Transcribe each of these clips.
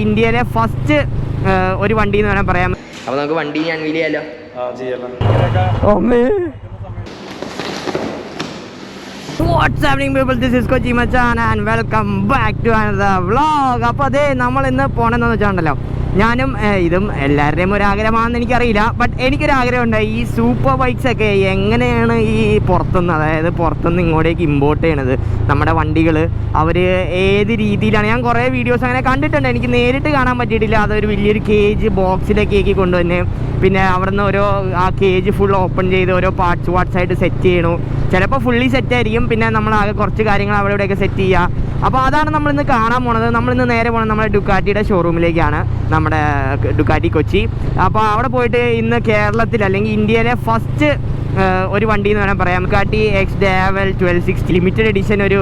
ഇന്ത്യയിലെ ഫസ്റ്റ് ഒരു വണ്ടി എന്ന് വേണം പറയാം. അപ്പോൾ നമുക്ക് വണ്ടി ഞാൻ അൺവീൽ ചെയ്യാലോ. What's happening people, this is Kochi Machan and welcome back to another vlog. അപ്പോൾ അതേ നമ്മൾ ഇന്ന് പോകണമെന്ന് വെച്ചാണ്ടല്ലോ, ഞാനും ഇതും എല്ലാവരുടെയും ഒരു ആഗ്രഹമാണെന്ന് എനിക്കറിയില്ല, ബട്ട് എനിക്കൊരാഗ്രഹമുണ്ട്. ഈ സൂപ്പർ ബൈക്സ് ഒക്കെ എങ്ങനെയാണ് ഈ പുറത്തുനിന്ന്, അതായത് പുറത്തുനിന്ന് ഇങ്ങോട്ടേക്ക് ഇമ്പോർട്ട് ചെയ്യണത്, നമ്മുടെ വണ്ടികൾ അവർ ഏത് രീതിയിലാണ്. ഞാൻ കുറേ വീഡിയോസ് അങ്ങനെ കണ്ടിട്ടുണ്ട്, എനിക്ക് നേരിട്ട് കാണാൻ പറ്റിയിട്ടില്ല. അതൊരു വലിയൊരു കേജ് ബോക്സിലേക്കേക്ക് കൊണ്ടുവന്ന് പിന്നെ അവിടെ നിന്ന് ഓരോ ആ കേജ് ഫുൾ ഓപ്പൺ ചെയ്ത് ഓരോ പാർട്സ് ആയിട്ട് സെറ്റ് ചെയ്യണു. ചിലപ്പോൾ ഫുള്ളി സെറ്റ് ആയിരിക്കും, പിന്നെ നമ്മളാകെ കുറച്ച് കാര്യങ്ങൾ അവിടെ ഇവിടെയൊക്കെ സെറ്റ് ചെയ്യുക. അപ്പോൾ അതാണ് നമ്മളിന്ന് കാണാൻ പോണത്. നമ്മളിന്ന് നേരെ പോകണം നമ്മുടെ ഡുക്കാറ്റിയുടെ ഷോറൂമിലേക്കാണ്, നമ്മുടെ ഡുക്കാറ്റി കൊച്ചി. അപ്പോൾ അവിടെ പോയിട്ട് ഇന്ന് കേരളത്തിൽ അല്ലെങ്കിൽ ഇന്ത്യയിലെ ഫസ്റ്റ് ഒരു വണ്ടി എന്ന് വേണം പറയാം. ഡുക്കാറ്റി XDAVL 1260 ലിമിറ്റഡ് എഡിഷൻ ഒരു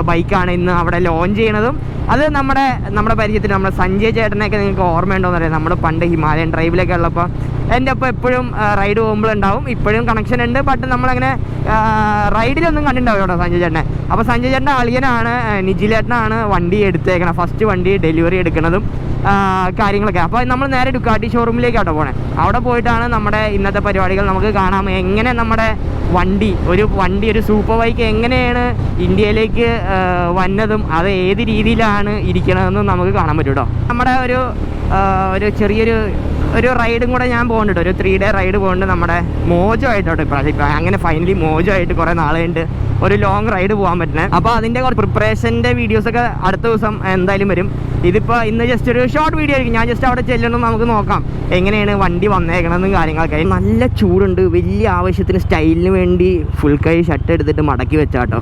ബൈക്കാണ് ഇന്ന് അവിടെ ലോഞ്ച് ചെയ്യണതും. അത് നമ്മുടെ പരിചയത്തിൽ നമ്മുടെ സഞ്ജയ് ചേട്ടനെയൊക്കെ നിങ്ങൾക്ക് ഓർമ്മയുണ്ടോയെന്ന് അറിയാം. നമ്മൾ പണ്ട് ഹിമാലയൻ ഡ്രൈവിലൊക്കെ ഉള്ളപ്പോൾ എൻ്റെ ഒപ്പം എപ്പോഴും റൈഡ് പോകുമ്പോഴുണ്ടാവും. ഇപ്പോഴും കണക്ഷൻ ഉണ്ട്, ബട്ട് നമ്മളങ്ങനെ റൈഡിലൊന്നും കണ്ടിട്ടുണ്ടാവും കേട്ടോ സഞ്ജയ് ചേട്ടനെ. അപ്പോൾ സഞ്ജയ് ചേട്ടൻ്റെ അളിയനാണ്, നിജിലേട്ടനാണ് വണ്ടി എടുത്തേക്കണം, ഫസ്റ്റ് വണ്ടി ഡെലിവറി എടുക്കുന്നതും കാര്യങ്ങളൊക്കെ. അപ്പോൾ നമ്മൾ നേരെ ഡുക്കാറ്റി ഷോറൂമിലേക്കാട്ടോ പോണേ. അവിടെ പോയിട്ടാണ് നമ്മുടെ ഇന്നത്തെ പരിപാടികൾ നമുക്ക് കാണാം. എങ്ങനെ നമ്മുടെ ഒരു സൂപ്പർ ബൈക്ക് എങ്ങനെയാണ് ഇന്ത്യയിലേക്ക് വന്നതും അത് ഏത് രീതിയിലാണ് ഇരിക്കണതെന്നും നമുക്ക് കാണാൻ പറ്റും കേട്ടോ. നമ്മുടെ ഒരു ചെറിയൊരു റൈഡും കൂടെ ഞാൻ പോകുന്നുണ്ട്, ഒരു 3 day റൈഡ് പോകുന്നുണ്ട് നമ്മുടെ മോജോ ആയിട്ടോട്ടെ. ഇപ്പം അങ്ങനെ ഫൈനലി മോജോ ആയിട്ട് കുറേ നാളുണ്ട് ഒരു ലോങ് റൈഡ് പോകാൻ പറ്റുന്നത്. അപ്പോൾ അതിൻ്റെ കുറച്ച് പ്രിപ്പറേഷൻ്റെ വീഡിയോസൊക്കെ അടുത്ത ദിവസം എന്തായാലും വരും. ഇന്ന് ജസ്റ്റ് ഒരു ഷോർട്ട് വീഡിയോ ആയിരിക്കും. ഞാൻ ജസ്റ്റ് അവിടെ ചെല്ലണം, നമുക്ക് നോക്കാം എങ്ങനെയാണ് വണ്ടി വന്നേക്കണമെന്നും കാര്യങ്ങളൊക്കെ. നല്ല ചൂടുണ്ട്, വലിയ ആവശ്യത്തിന് സ്റ്റൈലിന് വേണ്ടി ഫുൾ കൈ ഷർട്ട് എടുത്തിട്ട് മടക്കി വെച്ചാട്ടോ.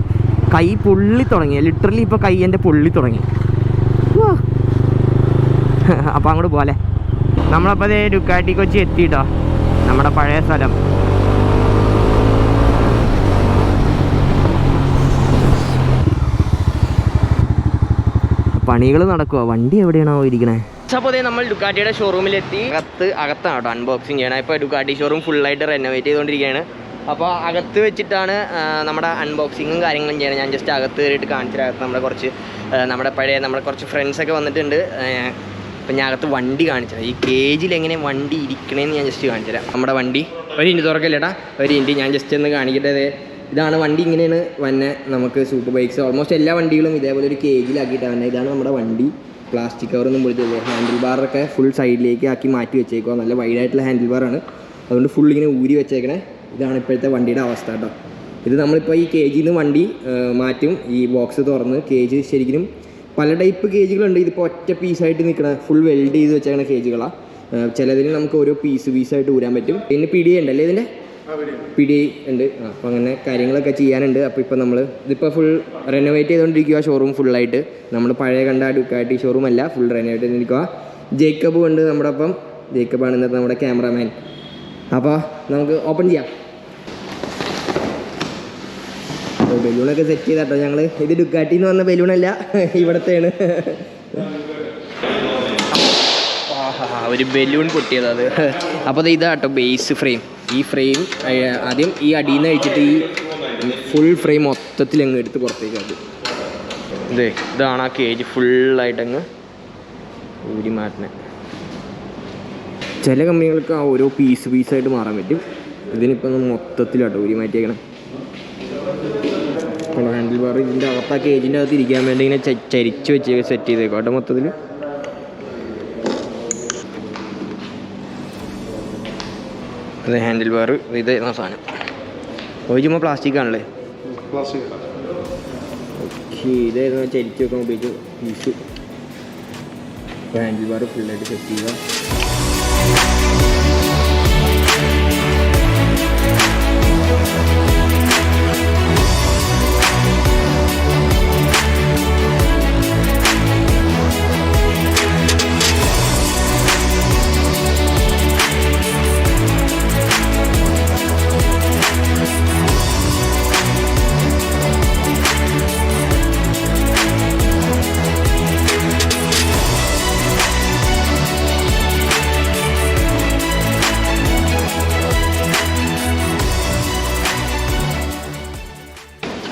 കൈ പൊള്ളി തുടങ്ങി, ലിറ്ററലി ഇപ്പോൾ കൈ എൻ്റെ പൊള്ളി തുടങ്ങി. അപ്പോൾ അങ്ങോട്ട് പോലെ നമ്മളപ്പോൾ അതേ ഡുക്കാറ്റി കൊച്ചി എത്തിയിട്ടോ, നമ്മുടെ പഴയ സ്ഥലം. പണികൾ നടക്കുമോ, വണ്ടി എവിടെയാണോ ഇരിക്കണേ. അപ്പോൾ അതേ നമ്മൾ ഡുക്കാറ്റിയുടെ ഷോറൂമിലെത്തി. അകത്താണ് കേട്ടോ അൺബോക്സിങ് ചെയ്യണം. ഇപ്പോൾ ഡുക്കാറ്റി ഷോറൂം ഫുള്ളായിട്ട് റെനോവേറ്റ് ചെയ്തുകൊണ്ടിരിക്കുകയാണ്. അപ്പോൾ അകത്ത് വെച്ചിട്ടാണ് നമ്മുടെ അൺബോക്സിങ്ങും കാര്യങ്ങളും ചെയ്യണം. ഞാൻ ജസ്റ്റ് അകത്ത് കയറിയിട്ട് കാണിച്ചിട്ട് നമ്മുടെ കുറച്ച് ഫ്രണ്ട്സൊക്കെ വന്നിട്ടുണ്ട്. അപ്പം ഞാൻ അകത്ത് വണ്ടി കാണിച്ചത്, ഈ കേജിൽ എങ്ങനെ വണ്ടി ഇരിക്കണേന്ന് ഞാൻ ജസ്റ്റ് കാണിച്ചു തരാം. നമ്മുടെ വണ്ടി ഒരു ഇൻറ്റ് തുറക്കല്ലേട്ടാ, ഒരു ഇൻറ്റ് ഞാൻ ജസ്റ്റ് ഒന്ന് കാണിക്കട്ടെ. ഇതാണ് വണ്ടി, ഇങ്ങനെയാണ് വന്നെ. നമുക്ക് സൂപ്പർ ബൈക്സ് ഓൾമോസ്റ്റ് എല്ലാ വണ്ടികളും ഇതേപോലെ ഒരു കേജിലാക്കിയിട്ടാണ് വന്നെ. ഇതാണ് നമ്മുടെ വണ്ടി. പ്ലാസ്റ്റിക് കവറൊന്നും പൊളിച്ചില്ലേ, ഹാൻഡിൽ ബാറൊക്കെ ഫുൾ സൈഡിലേക്ക് ആക്കി മാറ്റി വെച്ചേക്കുക. നല്ല വൈഡായിട്ടുള്ള ഹാൻഡിൽ ബാറാണ്, അതുകൊണ്ട് ഫുൾ ഇങ്ങനെ ഊരി വെച്ചേക്കണേ. ഇതാണ് ഇപ്പോഴത്തെ വണ്ടിയുടെ അവസ്ഥ കേട്ടോ. ഇത് നമ്മളിപ്പോൾ ഈ കേജിൽ നിന്ന് വണ്ടി മാറ്റും. ഈ ബോക്സ് തുറന്ന് കേജ് ശരിക്കും പല ടൈപ്പ് കേജുകളുണ്ട്. ഇതിപ്പോൾ ഒറ്റ പീസായിട്ട് നിൽക്കണ ഫുൾ വെൽഡ് ചെയ്ത് വെച്ചേക്കണ കേജുകളാണ്. ചിലതിന് നമുക്ക് ഓരോ പീസായിട്ട് ഊരാൻ പറ്റും. പിന്നെ പിടിയുണ്ടല്ലേ, ഇതിൻ്റെ പിടി ഉണ്ട്. അപ്പോൾ അങ്ങനെ കാര്യങ്ങളൊക്കെ ചെയ്യാനുണ്ട്. അപ്പോൾ ഇപ്പോൾ ഇതിപ്പോൾ ഫുൾ റെനോവേറ്റ് ചെയ്തുകൊണ്ടിരിക്കുക ഷോറൂം ഫുള്ളായിട്ട്. നമ്മൾ പഴയ കണ്ട ഡുക്കാറ്റി ഷോറൂം അല്ല, ഫുൾ റെനോവേറ്റ് ചെയ്തിരിക്കുക. ജേക്കബും ഉണ്ട് നമ്മുടെ ഒപ്പം. ജേക്കബാണ് ഇന്നത്തെ നമ്മുടെ ക്യാമറാമാൻ. അപ്പോൾ നമുക്ക് ഓപ്പൺ ചെയ്യാം. ബലൂണൊക്കെ സെറ്റ് ചെയ്താട്ടോ ഞങ്ങൾ. ഇത് ഡുക്കാറ്റി എന്ന് പറഞ്ഞ ബലൂണല്ല, ഇവിടത്തെയാണ്. ഒരു ബലൂൺ പൊട്ടിയത് അത്. അപ്പോൾ ഇതാട്ടോ ബേസ് ഫ്രെയിം. ഈ ഫ്രെയിം ആദ്യം ഈ അടിയിൽ നിന്ന് കഴിച്ചിട്ട് ഈ ഫുൾ ഫ്രെയിം മൊത്തത്തിൽ അങ്ങ് എടുത്ത് പുറത്തേക്ക് അത് ഇതാണ് ആ കേജ് ഫുള്ളായിട്ടങ്ങ് ഊരി മാറ്റണേ. ചില കമ്പനികൾക്ക് ആ ഓരോ പീസായിട്ട് മാറാൻ പറ്റും. ഇതിനിപ്പോൾ മൊത്തത്തിലാട്ടോ ഊരി മാറ്റിയേക്കണം. ഹാൻഡിൽ ബാർ ഇതിൻ്റെ അകത്ത്, ആ കേജിൻ്റെ അകത്ത് ഇരിക്കാൻ വേണ്ടി ഇങ്ങനെ ചരിച്ച് വെച്ച് സെറ്റ് ചെയ്തേക്കും കേട്ടോ മൊത്തത്തിൽ. അത് ഹാൻഡിൽ ബാർ ഇത് സാധനം ഉപയോഗിക്കുമ്പോൾ പ്ലാസ്റ്റിക് ആണല്ലേ. ഓക്കെ, ഇതായിരുന്നു ചരിച്ച് വെക്കാൻ ഉപയോഗിച്ചു പീസ്. ഹാൻഡിൽ ബാർ ഫുള്ളായിട്ട് സെറ്റ് ചെയ്യുക.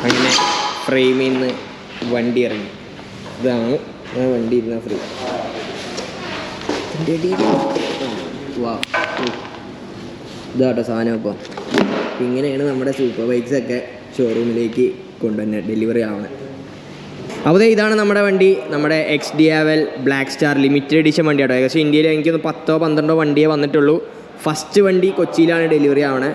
അങ്ങനെ ഫ്രെയിമിൽ നിന്ന് വണ്ടി ഇറങ്ങി. ഇതാണ് വണ്ടി ഇരുന്ന ഫ്രെയിം. ഇതാട്ടോ സാധനം. അപ്പോൾ ഇങ്ങനെയാണ് നമ്മുടെ സൂപ്പർ ബൈക്സൊക്കെ ഷോറൂമിലേക്ക് കൊണ്ടുവന്നെ ഡെലിവറി ആവണത്. അപ്പോൾ ഇതാണ് നമ്മുടെ വണ്ടി, നമ്മുടെ XDAVL black star limited edition വണ്ടിയാട്ടോ. ഏകദേശം ഇന്ത്യയിൽ എനിക്കൊന്ന് 10-12 വണ്ടിയേ വന്നിട്ടുള്ളൂ. ഫസ്റ്റ് വണ്ടി കൊച്ചിയിലാണ് ഡെലിവറി ആവണേ.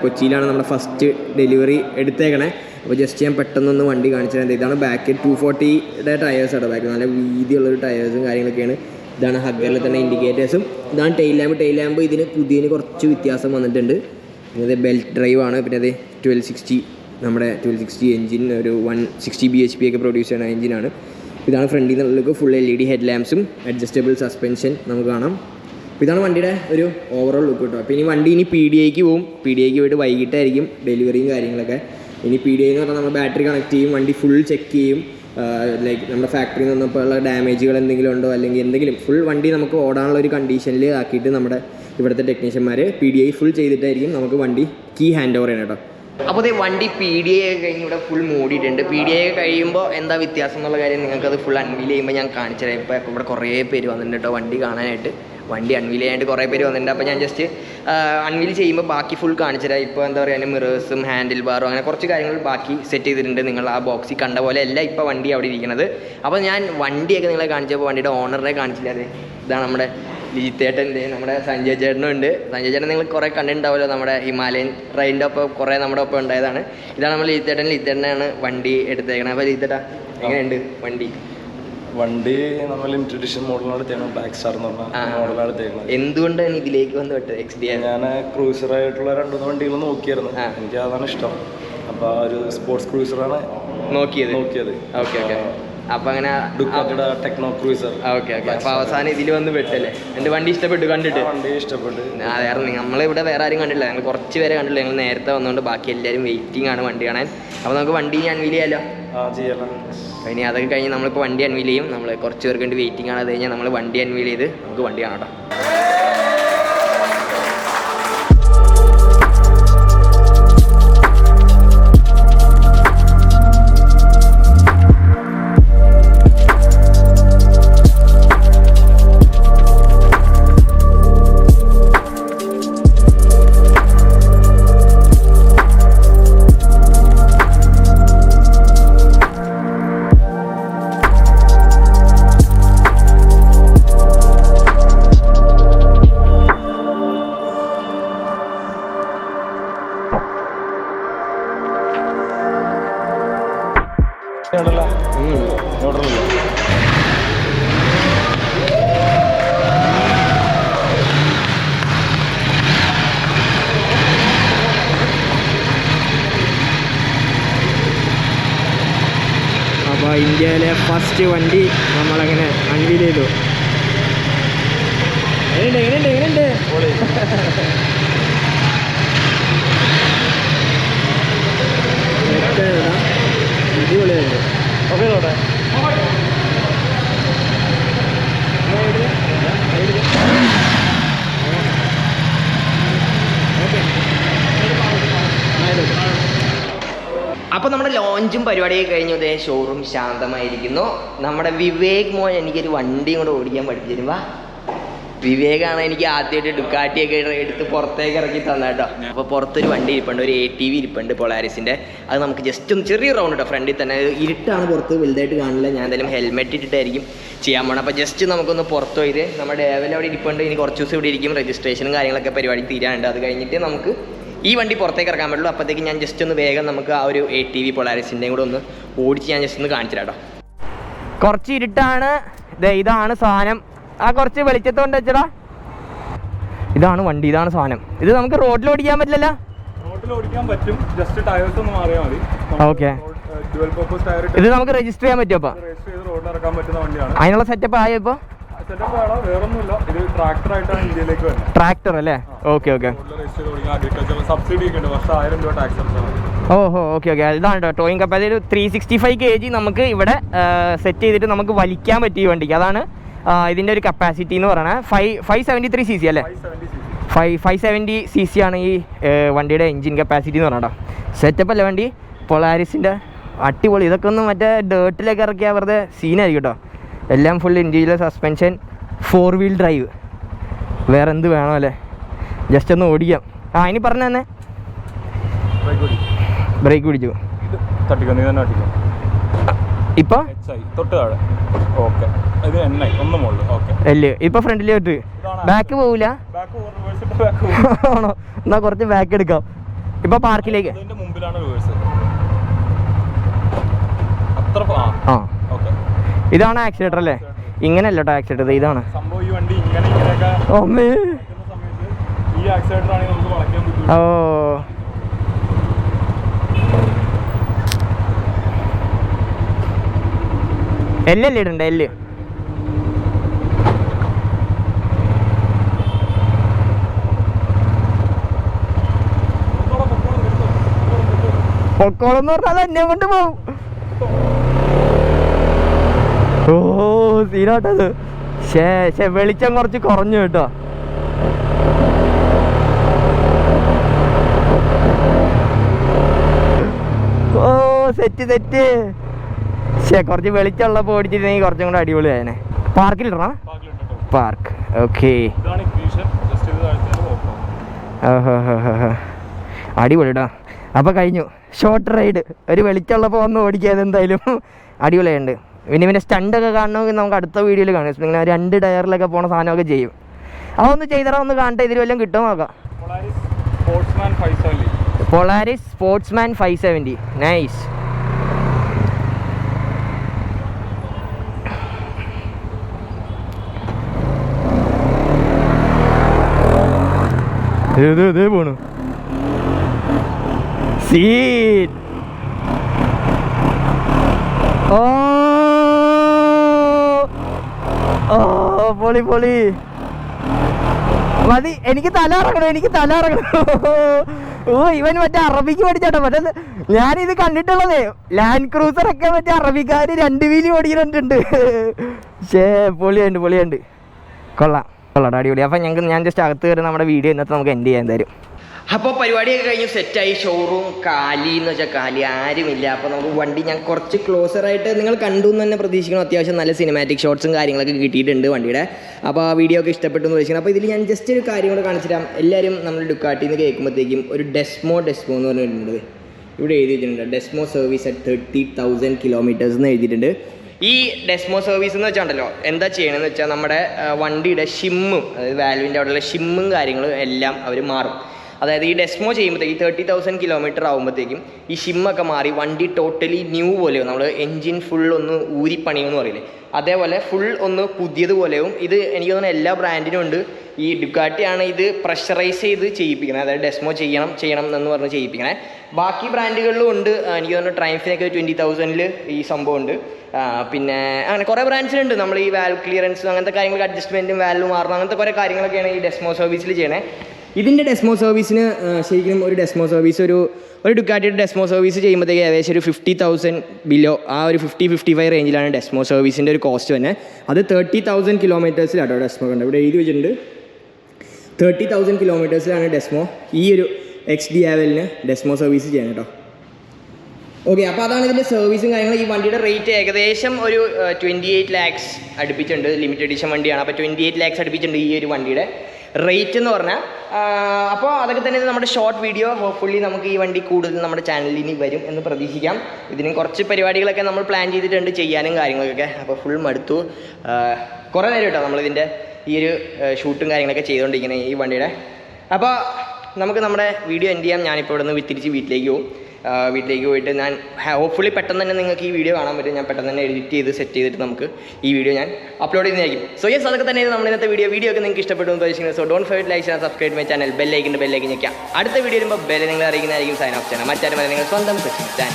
കൊച്ചിയിലാണ് നമ്മുടെ ഫസ്റ്റ് ഡെലിവറി എടുത്തേക്കണേ. അപ്പോൾ ജസ്റ്റ് ഞാൻ പെട്ടെന്നൊന്ന് വണ്ടി കാണിച്ചു തരാം. ഇതാണ് ബാക്ക് 240യുടെ ടയേഴ്സ് ആട്ടോ. ബാക്ക് നല്ല വീതിയുള്ളൊരു ടയേഴ്സും കാര്യങ്ങളൊക്കെയാണ്. ഇതാണ് ഹഗ്ഗറിൽ തന്നെ ഇൻഡിക്കേറ്റേഴ്സും. ഇതാണ് ടെയിൽ ലാമ്പ് ഇതിന് പുതിയതിന് കുറച്ച് വ്യത്യാസം വന്നിട്ടുണ്ട്. പിന്നെ അത് ബെൽറ്റ് ഡ്രൈവ് ആണ്. പിന്നെ അത് 1260 നമ്മുടെ 1260 എഞ്ചിൻ, ഒരു 160 bhp ഒക്കെ പ്രൊഡ്യൂസ് ചെയ്യുന്ന എഞ്ചിനാണ്. ഇതാണ് ഫ്രണ്ടിൽ നിന്നുള്ള ഫുൾ LED ഹെഡ് ലാമ്പ്സും അഡ്ജസ്റ്റബിൾ സസ്പെൻഷൻ നമുക്ക് കാണാം. അപ്പോൾ ഇതാണ് വണ്ടിയുടെ ഒരു ഓവറോൾ ലുക്ക് കേട്ടോ. അപ്പോൾ ഇനി വണ്ടി PDIക്ക് പോകും. PDIക്ക് പോയിട്ട് വൈകിട്ടായിരിക്കും ഡെലിവറിയും കാര്യങ്ങളൊക്കെ. ഇനി PDI എന്ന് പറഞ്ഞാൽ നമ്മൾ ബാറ്ററി കണക്ട് ചെയ്യും, വണ്ടി ഫുൾ ചെക്ക് ചെയ്യും. ലൈക്ക് നമ്മുടെ ഫാക്ടറിയിൽ നിന്നപ്പോൾ ഉള്ള ഡാമേജുകൾ എന്തെങ്കിലും ഉണ്ടോ, അല്ലെങ്കിൽ എന്തെങ്കിലും ഫുൾ വണ്ടി നമുക്ക് ഓടാനുള്ള ഒരു കണ്ടീഷനിൽ ആക്കിയിട്ട് നമ്മുടെ ഇവിടുത്തെ ടെക്നീഷ്യന്മാർ PDI ഫുൾ ചെയ്തിട്ടായിരിക്കും നമുക്ക് വണ്ടി കീ ഹാൻഡ് ഓവർ ചെയ്യണം കേട്ടോ. അപ്പോൾ അതേ വണ്ടി PDI കഴിഞ്ഞ് ഇവിടെ ഫുൾ മൂടിയിട്ടുണ്ട്. PDI കഴിയുമ്പോൾ എന്താ വ്യത്യാസം എന്നുള്ള കാര്യം നിങ്ങൾക്കത് ഫുൾ അൺവീൽ ചെയ്യുമ്പോൾ ഞാൻ കാണിച്ചു തരാം. ഇപ്പോൾ ഇവിടെ കുറേ പേര് വന്നിട്ടുണ്ട് കേട്ടോ വണ്ടി കാണാനായിട്ട്. വണ്ടി അൺവീൽ ചെയ്യാനായിട്ട് കുറേ പേര് വന്നിട്ടുണ്ട്. അപ്പോൾ ഞാൻ ജസ്റ്റ് അൺവീൽ ചെയ്യുമ്പോൾ ബാക്കി ഫുൾ കാണിച്ചു തരാം. ഇപ്പോൾ എന്താ പറയുക, മിറേഴ്സും ഹാൻഡിൽ ബാറും അങ്ങനെ കുറച്ച് കാര്യങ്ങൾ ബാക്കി സെറ്റ് ചെയ്തിട്ടുണ്ട്. നിങ്ങൾ ആ ബോക്സിൽ കണ്ട പോലെ അല്ല ഇപ്പോൾ വണ്ടി അവിടെ ഇരിക്കുന്നത്. അപ്പോൾ ഞാൻ വണ്ടിയൊക്കെ നിങ്ങളെ കാണിച്ചപ്പോൾ വണ്ടിയുടെ ഓണറിനെ കാണിച്ചില്ല. അതെ, ഇതാണ് നമ്മുടെ ലിജിത്തേട്ടൻ്റെ, നമ്മുടെ സഞ്ജയ് ചേട്ടനും ഉണ്ട്. സഞ്ജയ് ചേട്ടൻ നിങ്ങൾ കുറേ കണ്ടിട്ടുണ്ടാവുമല്ലോ, നമ്മുടെ ഹിമാലയൻ റൈഡിൻ്റെ ഒപ്പം കുറേ നമ്മുടെ ഒപ്പം ഉണ്ടായതാണ്. ഇതാണ് നമ്മൾ ലിജിത്തേട്ടനാണ് വണ്ടി എടുത്തേക്കണത്. അപ്പോൾ ലിജിത്തേട്ടാ എങ്ങനെയുണ്ട് വണ്ടി? നമ്മൾ ലിമിറ്റഡ് എഡിഷൻ മോഡലാണ് എടുത്തേക്കണം. ബ്ലാക്ക് സ്റ്റാർ എന്ന് പറഞ്ഞ മോഡലാണ് എടുത്തേക്കുന്നത്. എന്തുകൊണ്ടാണ് ഇതിലേക്ക് വന്ന് വിട്ടത് XDAVL? ഞാൻ ക്രൂസറായിട്ടുള്ള 2-3 വണ്ടികൾ നോക്കിയായിരുന്നു. എനിക്ക് അതാണ് ഇഷ്ടം. അപ്പോൾ ഒരു സ്പോർട്സ് ക്രൂസറാണ് നോക്കിയത്. Okay okay. അപ്പോൾ അങ്ങനെ ഡുക്കാറ്റിയുടെ ടെക്നോ ക്രൂസർ. Okay okay. അപ്പോൾ അവസാനം ഇതിൽ വന്ന് വിട്ടല്ലേ? എൻ്റെ വണ്ടി ഇഷ്ടപ്പെട്ടു? കണ്ടിട്ട് വണ്ടി ഇഷ്ടപ്പെട്ടു. വേറെ നമ്മളിവിടെ വേറെ ആരും കണ്ടില്ല, ഞങ്ങൾ കുറച്ച് പേരെ കണ്ടില്ല. ഞങ്ങൾ നേരത്തെ വന്നുകൊണ്ട് ബാക്കി എല്ലാവരും വെയിറ്റിംഗ് ആണ് വണ്ടി കാണാൻ. അപ്പോൾ നമുക്ക് വണ്ടി അൺവീൽ ചെയ്യാമല്ലോ. ചെയ്യാം. ഇനി അതൊക്കെ കഴിഞ്ഞ് നമ്മളിപ്പോൾ വണ്ടി അൺവീൽ ചെയ്യും. നമ്മൾ കുറച്ച് പേർക്ക് വേണ്ടി വെയിറ്റിംഗ് ആണ്. അത് കഴിഞ്ഞാൽ നമ്മൾ വണ്ടി അൺവീൽ ചെയ്ത് നമുക്ക് വണ്ടി കാണാം കേട്ടോ. അപ്പോൾ ഇന്ത്യയിലെ ഫസ്റ്റ് വണ്ടി നമ്മളങ്ങനെ അൺവീൽ ചെയ്തു. എങ്ങനെയുണ്ട് അടിപൊളിയായിരുന്നു. അപ്പോൾ നമ്മുടെ ലോഞ്ചും പരിപാടിയൊക്കെ കഴിഞ്ഞു. അതേ ഷോറൂം ശാന്തമായിരിക്കുന്നു. നമ്മുടെ വിവേക് മോൻ എനിക്കൊരു വണ്ടിയും കൂടെ ഓടിക്കാൻ പഠിച്ചിരുന്നു. വിവേകാണ് എനിക്ക് ആദ്യമായിട്ട് ഡുക്കാറ്റിയൊക്കെ എടുത്ത് പുറത്തേക്ക് ഇറക്കി തന്നെ കേട്ടോ. അപ്പോൾ പുറത്തൊരു വണ്ടി ഇരിപ്പുണ്ട്, ഒരു ATV ഇരിപ്പുണ്ട് പൊളാരിസിൻ്റെ. അത് നമുക്ക് ജസ്റ്റ് ഒന്ന് ചെറിയ റൗണ്ട് കേട്ടോ, ഫ്രണ്ടിൽ തന്നെ. ഇരുട്ടാണ് പുറത്ത്, വലുതായിട്ട് കാണില്ല. ഞാൻ എന്തായാലും ഹെൽമെറ്റ് ഇട്ടിട്ടായിരിക്കും ചെയ്യാൻ പോകണം. അപ്പോൾ ജസ്റ്റ് നമുക്കൊന്ന് പുറത്ത് പോയത് നമ്മുടെ ഡേവൽ അവിടെ ഇരിപ്പുണ്ട്. ഇനി കുറച്ച് ദിവസം ഇവിടെ ഇരിക്കും. രജിസ്ട്രേഷനും കാര്യങ്ങളൊക്കെ പരിപാടി തീരാനുണ്ട്. അത് കഴിഞ്ഞിട്ട് നമുക്ക് ഈ വണ്ടി പുറത്തേക്ക് ഇറക്കാൻ പറ്റുള്ളൂ. അപ്പോഴത്തേക്ക് ഞാൻ ജസ്റ്റ് ഒന്ന് വേഗം നമുക്ക് ആ ഒരു ATV പൊളാരിസിൻ്റെയും കൂടെ ഒന്ന് ഓടിച്ച് ഞാൻ ജസ്റ്റ് ഒന്ന് കാണിച്ചു തരാം കേട്ടോ. കുറച്ച് ഇരുട്ടാണ്. ഇതാണ് സാധനം. ആ കുറച്ച് വെളിച്ചത്തോണ്ട് വെച്ചടാ. ഇതാണ് വണ്ടി, ഇതാണ് സാധനം. ഇത് നമുക്ക് റോഡിൽ ഓടിക്കാൻ പറ്റില്ലല്ലോ? റോഡിൽ ഓടിക്കാൻ പറ്റും, ജസ്റ്റ് ടയേഴ്സ് ഒന്ന് മാറിയാൽ മതി. ഓക്കെ. ഡ്യുവൽ പർപ്പസ് ടയർ ഇത് നമുക്ക് രജിസ്റ്റർ ചെയ്യാൻ പറ്റുമോ? രജിസ്റ്റർ ചെയ്ത് റോഡിൽ ഇറക്കാൻ പറ്റുന്ന വണ്ടിയാണ്. അതിനുള്ള സെറ്റപ്പ് ആയോ ഇപ്പോൾ? സെറ്റപ്പ് ആണോ? വേറൊന്നുമില്ല, ഇത് ട്രാക്ടർ ആയിട്ടാണ് ഇന്ത്യയിലേക്ക് വരുന്നത്. ട്രാക്ടർ അല്ലേ? Okay okay. സബ്സിഡി ഒക്കെ ഉണ്ട്, വർഷം 1000 രൂപ ടാക്സ്. ഓഹോ ഓക്കെ ഓക്കെ. ഇതാണ് കേട്ടോ ടോയിങ് കപ്പാസിറ്റി. 365 kg നമുക്ക് ഇവിടെ സെറ്റ് ചെയ്തിട്ട് നമുക്ക് വലിക്കാൻ പറ്റിയ വണ്ടിക്ക്. അതാണ് ഇതിൻ്റെ ഒരു കപ്പാസിറ്റി എന്ന് പറയുന്നത്. 573 cc അല്ലേ? 570 cc ആണ് ഈ വണ്ടിയുടെ എൻജിൻ കപ്പാസിറ്റി എന്ന് പറഞ്ഞോ. സെറ്റപ്പ് അല്ലേ വണ്ടി? പൊളാരിസിൻ്റെ അടിപൊളി. ഇതൊക്കെ ഒന്ന് മറ്റേ ഡേർട്ടിലൊക്കെ ഇറക്കിയാൽ വെറുതെ സീനായിരിക്കും കേട്ടോ. എല്ലാം full individual suspension, 4 wheel drive. വേറെ എന്ത് വേണോ അല്ലേ? ജസ്റ്റ് ഒന്ന് ഓടിക്കാം. ഇനി പറഞ്ഞു തന്നെ. ബ്രേക്ക് പിടിച്ചു. ഇപ്പൊ എല്ല് ഇപ്പൊ ഫ്രണ്ടിലോട്ട് ബാക്ക് പോവില്ല. ആണോ? എന്നാ കുറച്ച് ബാക്ക് എടുക്കാം. ഇപ്പൊ പാർക്കിലേക്ക്. ഇതാണ് ആക്സിലേറ്റർ അല്ലേ? ഇങ്ങനെയല്ല കേട്ടോ ആക്സിലേറ്റർ, ഇതാണ്. ഓ എല്ലല്ലേ ഇടണ്ട? എല്ല് പൊക്കോളെന്ന് പറഞ്ഞാൽ എന്നെ കൊണ്ട് പോവും. ഓ സീനാട്ടത്. വെളിച്ചം കുറച്ച് കുറഞ്ഞു കേട്ടോ. ഓ സെറ്റ്. കുറച്ച് വെളിച്ചമുള്ളപ്പോൾ ഓടിച്ചിരുന്നെങ്കിൽ കുറച്ചും കൂടെ അടിപൊളിയായനെ. പാർക്കിലിടണ? പാർക്ക്. ഓക്കെ. അടിപൊളിടാ. അപ്പോൾ കഴിഞ്ഞു ഷോർട്ട് റൈഡ്. ഒരു വെളിച്ചമുള്ളപ്പോൾ വന്ന് ഓടിക്കാതെ എന്തായാലും അടിപൊളിയുണ്ട്. പിന്നെ സ്റ്റണ്ടൊക്കെ കാണണമെങ്കിൽ നമുക്ക് അടുത്ത വീഡിയോയിൽ കാണും. ഇങ്ങനെ 2 ടയറിലൊക്കെ പോണ സാധനമൊക്കെ ചെയ്യും. അതൊന്ന് ചെയ്തറാ, ഒന്ന് കാണട്ടെ. ഇതിൽ വല്ലതും കിട്ടുമോ നോക്കാം. Polaris sportsman 570. നൈസ്. പോണു സീറ്റ്. ഓ പൊളി മതി. എനിക്ക് തല ഇറങ്ങണം. ഓ ഇവൻ മറ്റേ അറബിക്ക് പഠിച്ചാട്ടോ. മറ്റേ ഞാനിത് കണ്ടിട്ടുള്ളതേ ലാൻഡ് ക്രൂസറൊക്കെ മറ്റേ അറബിക്കാർ 2 വീലി ഓടിക്കുന്നുണ്ട്. പൊളിയുണ്ട്. കൊള്ളാം അടിപൊളി. അപ്പം ഞാൻ ജസ്റ്റ് അകത്ത് കയറി നമ്മുടെ വീഡിയോ ഇന്നത്തെ നമുക്ക് എൻഡ് ചെയ്യാൻ തരും. അപ്പോൾ പരിപാടിയൊക്കെ കഴിഞ്ഞ് സെറ്റായി. ഷോറൂം കാലി എന്ന് വെച്ചാൽ കാലി, ആരുമില്ല. അപ്പോൾ നമുക്ക് വണ്ടി ഞാൻ കുറച്ച് ക്ലോസറായിട്ട് നിങ്ങൾ കണ്ടു എന്ന് തന്നെ പ്രതീക്ഷിക്കണം. അത്യാവശ്യം നല്ല സിനിമാറ്റിക് ഷോട്ട്സും കാര്യങ്ങളൊക്കെ കിട്ടിയിട്ടുണ്ട് വണ്ടിയുടെ. അപ്പോൾ ആ വീഡിയോ ഒക്കെ ഇഷ്ടപ്പെട്ടു എന്ന് പ്രതീക്ഷിക്കണം. അപ്പോൾ ഇതിൽ ഞാൻ ജസ്റ്റ് ഒരു കാര്യം കൂടെ കാണിച്ചു തരാം. എല്ലാവരും നമ്മൾ ഡുക്കാട്ടിയിൽ നിന്ന് കേൾക്കുമ്പോഴത്തേക്കും ഒരു ഡെസ്മോ എന്ന് പറഞ്ഞിട്ടുണ്ട്. ഇവിടെ എഴുതിയിട്ടുണ്ട് ഡെസ്മോ സർവീസ് അറ്റ് 30,000 കിലോമീറ്റേഴ്സ് എന്ന് എഴുതിയിട്ടുണ്ട്. ഈ ഡെസ്മോ സർവീസ് എന്ന് വെച്ചാണ്ടല്ലോ എന്താ ചെയ്യണമെന്ന് വെച്ചാൽ നമ്മുടെ വണ്ടിയുടെ ഷിമ്മും, അതായത് വാൽവിൻ്റെ അവിടെയുള്ള ഷിമ്മും കാര്യങ്ങളും എല്ലാം അവർ മാറും. അതായത് ഈ ഡെസ്മോ ചെയ്യുമ്പോഴത്തേക്കും 30,000 കിലോമീറ്റർ ആകുമ്പോഴത്തേക്കും ഈ ഷിമ്മൊക്കെ മാറി വണ്ടി ടോട്ടലി ന്യൂ പോലെയോ, നമ്മൾ എൻജിൻ ഫുൾ ഒന്ന് ഊരിപ്പണിയെന്ന് പറയില്ലേ, അതേപോലെ ഫുൾ ഒന്ന് പുതിയതുപോലെയും. ഇത് എനിക്ക് തോന്നുന്നു എല്ലാ ബ്രാൻഡിനും ഉണ്ട്. ഈ ഡുക്കാട്ടിയാണ് ഇത് പ്രഷറൈസ് ചെയ്ത് ചെയ്യിപ്പിക്കണത്. അതായത് ഡെസ്മോ ചെയ്യണം എന്ന് പറഞ്ഞ് ചെയ്യിപ്പിക്കണേ. ബാക്കി ബ്രാൻഡുകളിലും ഉണ്ട്. എനിക്ക് തോന്നുന്നു ട്രയംഫിനൊക്കെ 20,000 ഈ സംഭവം ഉണ്ട്. പിന്നെ അങ്ങനെ കുറേ ബ്രാൻഡ്സിലുണ്ട്. നമ്മൾ ഈ വാൽവ് ക്ലിയറൻസും അങ്ങനത്തെ കാര്യങ്ങൾക്ക് അഡ്ജസ്റ്റ്മെൻറ്റും വാൽവ് മാറണം, അങ്ങനത്തെ കുറേ കാര്യങ്ങളൊക്കെയാണ് ഈ ഡെസ്മോ സർവീസിൽ ചെയ്യണേ. ഇതിൻ്റെ ഡെസ്മോ സർവീസിന് ശരിക്കും ഒരു ഡെസ്മോ സർവീസ് ഒരു ഡുക്കാറ്റിയുടെ ഡെസ്മോ സർവീസ് ചെയ്യുമ്പോഴത്തേക്ക് ഏകദേശം ഒരു 50,000 ബിലോ, ആ ഒരു 50-55 റേഞ്ചിലാണ് ഡെസ്മോ സർവീസിൻ്റെ ഒരു കോസ്റ്റ് തന്നെ. അത് 30,000 കിലോമീറ്റേഴ്സിലാട്ടോ ഡെസ്മോ കണ്ടത്. ഇവിടെ എഴുതി വെച്ചിട്ടുണ്ട് 30,000 കിലോമീറ്റേഴ്സിലാണ് ഡെസ്മോ ഈ ഒരു XD ആവലിന് ഡെസ്മോ സർവീസ് ചെയ്യാൻ കേട്ടോ. ഓക്കെ, അപ്പോൾ അതാണ് ഇതിൻ്റെ സർവീസും കാര്യങ്ങളും. ഈ വണ്ടിയുടെ റേറ്റ് ഏകദേശം ഒരു 28 lakhs അടുപ്പിച്ചുണ്ട്. ലിമിറ്റഡ് എഡിഷൻ വണ്ടിയാണ്. അപ്പോൾ 28 lakhs അടുപ്പിച്ചുണ്ട് ഈ ഒരു വണ്ടിയുടെ റേറ്റ് എന്ന് പറഞ്ഞാൽ. അപ്പോൾ അതൊക്കെ തന്നെ നമ്മുടെ ഷോർട്ട് വീഡിയോ. ഹോപ്പ്ഫുള്ളി നമുക്ക് ഈ വണ്ടി കൂടുതൽ നമ്മുടെ ചാനലിൽ ഇനി വരും എന്ന് പ്രതീക്ഷിക്കാം. ഇതിനും കുറച്ച് പരിപാടികളൊക്കെ നമ്മൾ പ്ലാൻ ചെയ്തിട്ടുണ്ട് ചെയ്യാനും കാര്യങ്ങളൊക്കെ. അപ്പോൾ ഫുൾ മടുത്തു. കുറേ നേരം കേട്ടോ നമ്മളിതിൻ്റെ ഈ ഒരു ഷൂട്ടും കാര്യങ്ങളൊക്കെ ചെയ്തുകൊണ്ടിരിക്കുന്നത് ഈ വണ്ടിയുടെ. അപ്പോൾ നമുക്ക് നമ്മുടെ വീഡിയോ എൻഡ് ചെയ്യാം. ഞാനിപ്പോൾ ഇവിടെ നിന്ന് തിരിച്ച് വീട്ടിലേക്ക് പോകും. വീട്ടിലേക്ക് പോയിട്ട് ഞാൻ ഹോപ്പ്ഫുള്ളി പെട്ടെന്ന് തന്നെ നിങ്ങൾക്ക് ഈ വീഡിയോ കാണാൻ പറ്റും. ഞാൻ പെട്ടെന്ന് തന്നെ എഡിറ്റ് ചെയ്ത് സെറ്റ് ചെയ്തിട്ട് നമുക്ക് ഈ വീഡിയോ ഞാൻ അപ്ലോഡ് ചെയ്യുന്നതായിരിക്കും. സോ യെസ്, അതൊക്കെ തന്നെ നമ്മൾ ഇന്നത്തെ വീഡിയോ ഒക്കെ നിങ്ങൾക്ക് ഇഷ്ടപ്പെട്ടു എന്ന് പ്രതീക്ഷിക്കുന്നത്. So don't forget like and subscribe my channel. ബെല്ലൈക്കൻ ഞെക്കാം. അടുത്ത വീഡിയോ വരുമ്പോൾ ബെല്ല് നിങ്ങൾ അറിയിക്കുന്നതായിരിക്കും. സൈൻ ഓഫ് ചെയ്യണം. മറ്റാരും വരെ നിങ്ങൾ സ്വന്തം ക്വസ്റ്റ്യൻ.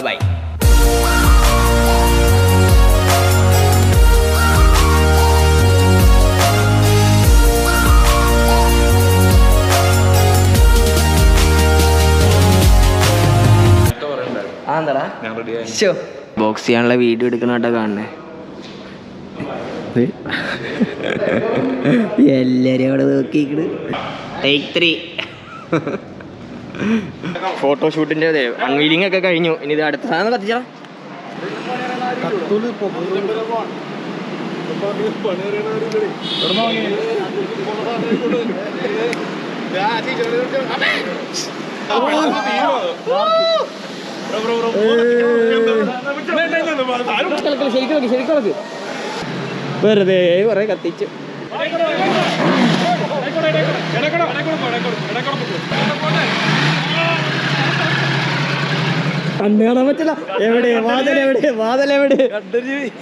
ബൈ. ബോക്സ് ചെയ്യാനുള്ള വീഡിയോ എടുക്കണോട്ടോ കാണണേ. എല്ലാരും അവിടെ നോക്കിക്കണ്. ടേക്ക് 3 ഫോട്ടോഷൂട്ടിൻ്റെ അൺവീലിംഗ് ഒക്കെ കഴിഞ്ഞു. ഇനി ഇത് അടുത്ത സാധനം കത്തിച്ചാ ശരിക്കും വെറുതെ കുറെ കത്തിച്ചു. കണ്ണു കാണാൻ പറ്റില്ല. എവിടെ വാതിലെവിടെ?